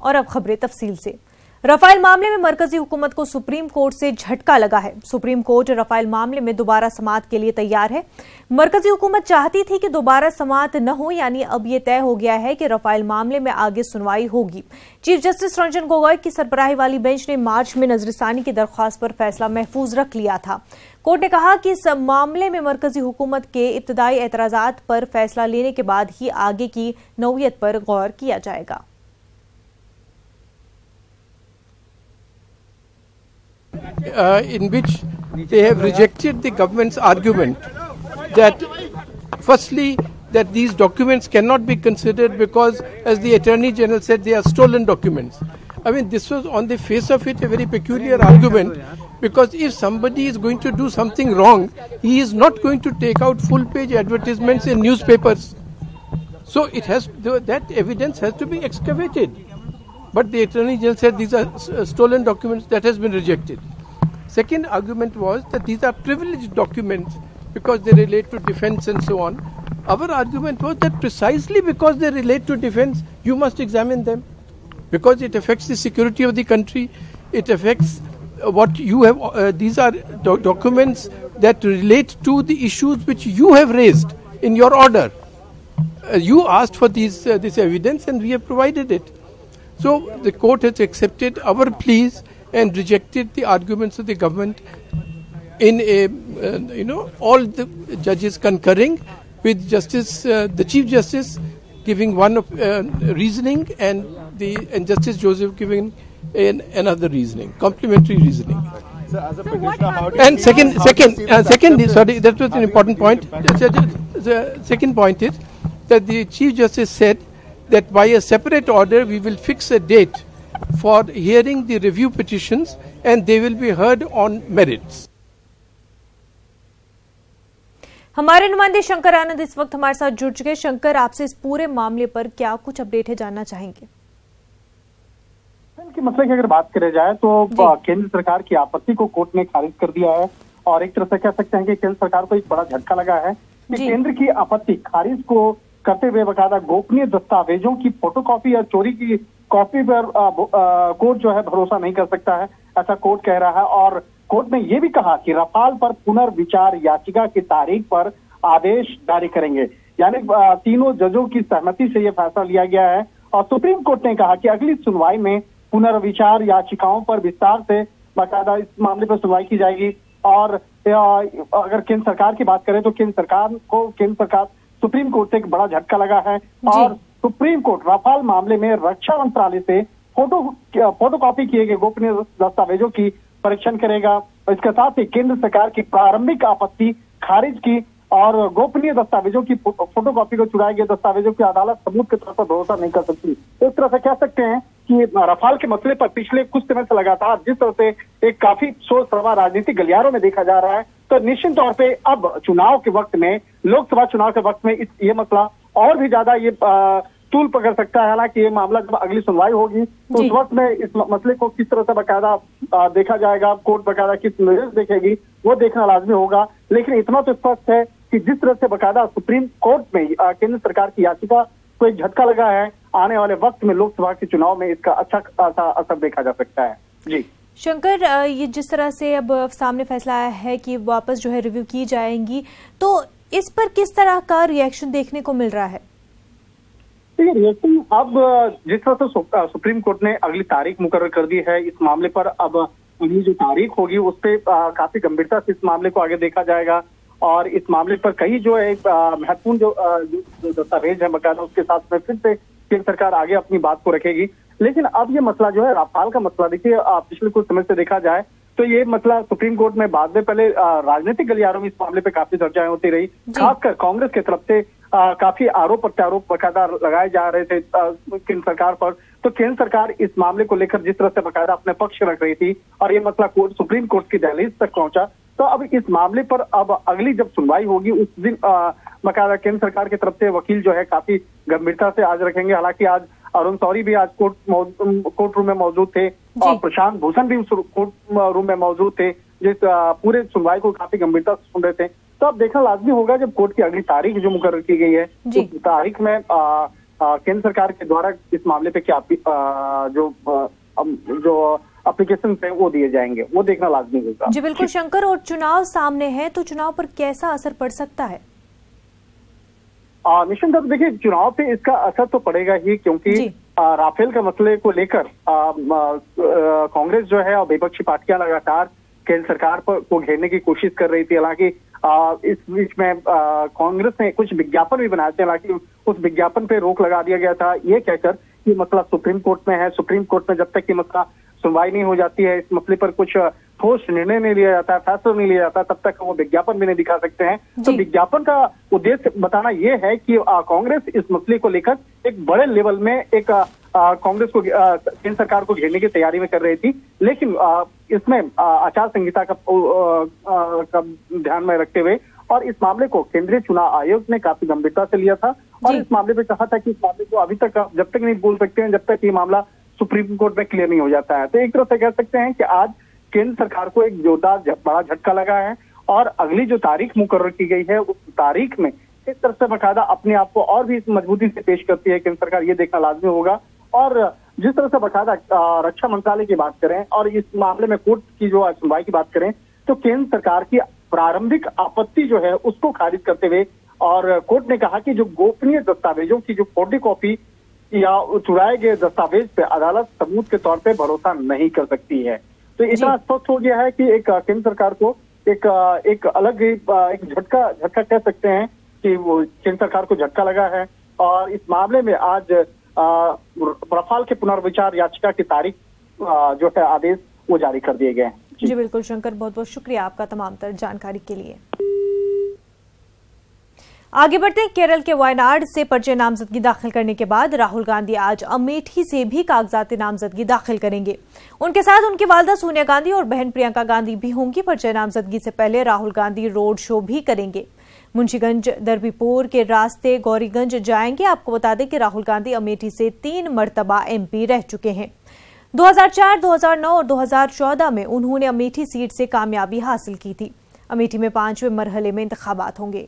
और अब खबरें तफसील से। राफेल मामले में मरकजी हुकूमत को सुप्रीम कोर्ट से झटका लगा है। सुप्रीम कोर्ट राफेल मामले में दोबारा समाअत के लिए तैयार है। मरकजी हुकूमत चाहती थी कि दोबारा समाअत न हो, यानी अब यह तय हो गया है कि राफेल मामले में आगे सुनवाई होगी। चीफ जस्टिस रंजन गोगोई की सरबराही वाली बेंच ने मार्च में नजरसानी की दरख्वास्त पर फैसला महफूज रख लिया था। कोर्ट ने कहा कि इस मामले में मरकजी हुकूमत के इब्तदाई एतराजात पर फैसला लेने के बाद ही आगे की नौयत पर गौर किया जाएगा। In which they have rejected the government's argument that firstly that these documents cannot be considered because, as the Attorney General said, they are stolen documents. I mean, this was on the face of it a very peculiar argument, because if somebody is going to do something wrong, he is not going to take out full page advertisements in newspapers. So it has that evidence has to be excavated. But the Attorney General said these are stolen documents. That has been rejected. Second argument was that these are privileged documents because they relate to defense and so on. Our argument was that precisely because they relate to defense, you must examine them, because it affects the security of the country. It affects what you have. These are documents that relate to the issues which you have raised in your order. You asked for this evidence and we have provided it. So the court has accepted our pleas and rejected the arguments of the government in a, all the judges concurring with the Chief Justice giving one reasoning and Justice Joseph giving another reasoning, complementary reasoning. So as a petitioner, how do you and second, sorry, that was an important point. The second point is that the Chief Justice said that by a separate order we will fix a date for hearing the review petitions and they will be heard on merits. हमारे नुमाइंदे शंकर आनंद इस वक्त हमारे साथ जुड़ चुके हैं। शंकर, आपसे इस पूरे मामले पर क्या कुछ अपडेट है, जानना चाहेंगे? के मसले की अगर बात करें जाए तो केंद्र सरकार की आपत्ति को कोर्ट ने खारिज कर दिया है और एक तरह से कह सकते हैं कि केंद्र सरकार को एक बड़ा झटका लगा है कि केंद्र की आपत्ति खारिज को करते हुए बकायदा गोपनीय दस्तावेजों की फोटोकॉपी या चोरी की कॉपी पर कोर्ट जो है भरोसा नहीं कर सकता है, ऐसा कोर्ट कह रहा है। और कोर्ट ने यह भी कहा कि राफेल पर पुनर्विचार याचिका की तारीख पर आदेश जारी करेंगे, यानी तीनों जजों की सहमति से यह फैसला लिया गया है। और सुप्रीम कोर्ट ने कहा कि अगली सुनवाई में पुनर्विचार याचिकाओं पर विस्तार से बाकायदा इस मामले पर सुनवाई की जाएगी। और अगर केंद्र सरकार की बात करें तो केंद्र सरकार सुप्रीम कोर्ट से एक बड़ा झटका लगा है और सुप्रीम कोर्ट राफेल मामले में रक्षा मंत्रालय से फोटोकॉपी किए गए गोपनीय दस्तावेजों की परीक्षण करेगा। इसके साथ ही केंद्र सरकार की प्रारंभिक आपत्ति खारिज की और गोपनीय दस्तावेजों की फोटोकॉपी को चुराए गए दस्तावेजों की अदालत सबूत के तौर पर भरोसा नहीं कर सकती। इस तरह से कह सकते हैं कि राफेल के मसले पर पिछले कुछ समय से लगातार जिस तरह से एक काफी शोर शराबा राजनीतिक गलियारों में देखा जा रहा है, तो निश्चित तौर पे अब चुनाव के वक्त में, लोकसभा चुनाव के वक्त में ये मसला और भी ज्यादा ये तूल पकड़ सकता है। हालांकि ये मामला जब अगली सुनवाई होगी तो उस वक्त में इस मसले को किस तरह से बाकायदा देखा जाएगा, कोर्ट बाकायदा किस नजर से देखेगी, वो देखना लाजमी होगा। लेकिन इतना तो स्पष्ट है कि जिस तरह से बाकायदा सुप्रीम कोर्ट में केंद्र सरकार की याचिका को एक झटका लगा है, आने वाले वक्त में लोकसभा के चुनाव में इसका अच्छा खासा असर देखा जा सकता है। जी शंकर, ये जिस तरह से अब सामने फैसला आया है कि वापस जो है रिव्यू की जाएंगी, तो इस पर किस तरह का रिएक्शन देखने को मिल रहा है? रिएक्शन अब जिस तरह से सुप्रीम कोर्ट ने अगली तारीख मुकर्रर कर दी है इस मामले पर, अब अगली जो तारीख होगी उस पर काफी गंभीरता से इस मामले को आगे देखा जाएगा और इस मामले पर कई जो है महत्वपूर्ण जो दस्तावेज है बकायदा उसके साथ में फिर से केंद्र सरकार आगे अपनी बात को रखेगी। लेकिन अब ये मसला जो है राफेल का मसला, देखिए पिछले कुछ समय से देखा जाए तो ये मसला सुप्रीम कोर्ट में बाद में पहले राजनीतिक गलियारों में इस मामले पे काफी चर्चाएं होती रही, खासकर कांग्रेस की तरफ से काफी आरोप प्रत्यारोप बाकायदा लगाए जा रहे थे केंद्र सरकार पर। तो केंद्र सरकार इस मामले को लेकर जिस तरह से बाकायदा अपने पक्ष रख रही थी और ये मसला सुप्रीम कोर्ट की दहलीज तक पहुंचा, तो अब इस मामले पर अब अगली जब सुनवाई होगी उस दिन बाकायदा केंद्र सरकार की तरफ से वकील जो है काफी गंभीरता से आज रखेंगे। हालांकि आज अरुण शौरी भी आज कोर्ट रूम में मौजूद थे और प्रशांत भूषण भी उस कोर्ट रूम में मौजूद थे, जिस पूरे सुनवाई को काफी गंभीरता से सुन रहे थे। तो अब देखना लाजमी होगा जब कोर्ट की अगली तारीख जो मुकर्रर की गई है उस तारीख में केंद्र सरकार के द्वारा इस मामले पे क्या जो एप्लीकेशन है वो दिए जाएंगे, वो देखना लाजमी होगा। जी बिल्कुल शंकर, और चुनाव सामने है तो चुनाव पर कैसा असर पड़ सकता है? निश्चित तौर पर देखिए चुनाव पे इसका असर तो पड़ेगा ही, क्योंकि राफेल का मसले को लेकर कांग्रेस जो है और विपक्षी पार्टियां लगातार केंद्र सरकार को घेरने की कोशिश कर रही थी। हालांकि इस बीच में कांग्रेस ने कुछ विज्ञापन भी बनाए थे, हालांकि उस विज्ञापन पे रोक लगा दिया गया था ये कहकर कि मसला सुप्रीम कोर्ट में है, सुप्रीम कोर्ट में जब तक कि मसला सुनवाई नहीं हो जाती है, इस मसले पर कुछ ठोस निर्णय नहीं लिया जाता है, फैसला नहीं लिया जाता, तब तक वो विज्ञापन भी नहीं दिखा सकते हैं। तो विज्ञापन का उद्देश्य बताना ये है कि कांग्रेस इस मसले को लेकर एक बड़े लेवल में एक कांग्रेस को केंद्र सरकार को घेरने की तैयारी में कर रही थी, लेकिन इसमें आचार संहिता का ध्यान में रखते हुए और इस मामले को केंद्रीय चुनाव आयोग ने काफी गंभीरता से लिया था और इस मामले पे कहा था कि इस मामले को अभी तक जब तक नहीं बोल सकते हैं जब तक ये मामला सुप्रीम कोर्ट में क्लियर नहीं हो जाता है। तो एक तरह से कह सकते हैं कि आज केंद्र सरकार को एक जोरदार बड़ा झटका लगा है और अगली जो तारीख मुकर्रर की गई है उस तारीख में इस तरह से बकायदा अपने आप को और भी मजबूती से पेश करती है केंद्र सरकार, ये देखना लाजमी होगा। और जिस तरह से बकायदा रक्षा मंत्रालय की बात करें और इस मामले में कोर्ट की जो सुनवाई की बात करें तो केंद्र सरकार की प्रारंभिक आपत्ति जो है उसको खारिज करते हुए और कोर्ट ने कहा कि जो गोपनीय दस्तावेजों की जो फोटो कॉपी या चुराए गए दस्तावेज पे अदालत सबूत के तौर पे भरोसा नहीं कर सकती है। तो इतना स्पष्ट हो गया है कि एक केंद्र सरकार को एक अलग एक झटका कह सकते हैं कि वो केंद्र सरकार को झटका लगा है और इस मामले में आज रफाल के पुनर्विचार याचिका की तारीख जो है आदेश वो जारी कर दिए गए हैं। जी बिल्कुल शंकर, बहुत बहुत शुक्रिया आपका तमाम तर जानकारी के लिए। आगे बढ़ते हैं, केरल के वायनाड से पर्चे नामजदगी दाखिल करने के बाद राहुल गांधी आज अमेठी से भी कागजात नामजदगी दाखिल करेंगे। उनके साथ उनकी वालदा सोनिया गांधी और बहन प्रियंका गांधी भी होंगी। पर्चे नामजदगी से पहले राहुल गांधी रोड शो भी करेंगे। मुंशीगंज दरबीपुर के रास्ते गौरीगंज जाएंगे। आपको बता दें कि राहुल गांधी अमेठी से 3 मर्तबा MP रह चुके हैं। 2004, 2009 और 2014 में उन्होंने अमेठी सीट से कामयाबी हासिल की थी। अमेठी में 5वें मरहले में इंतखाबात होंगे।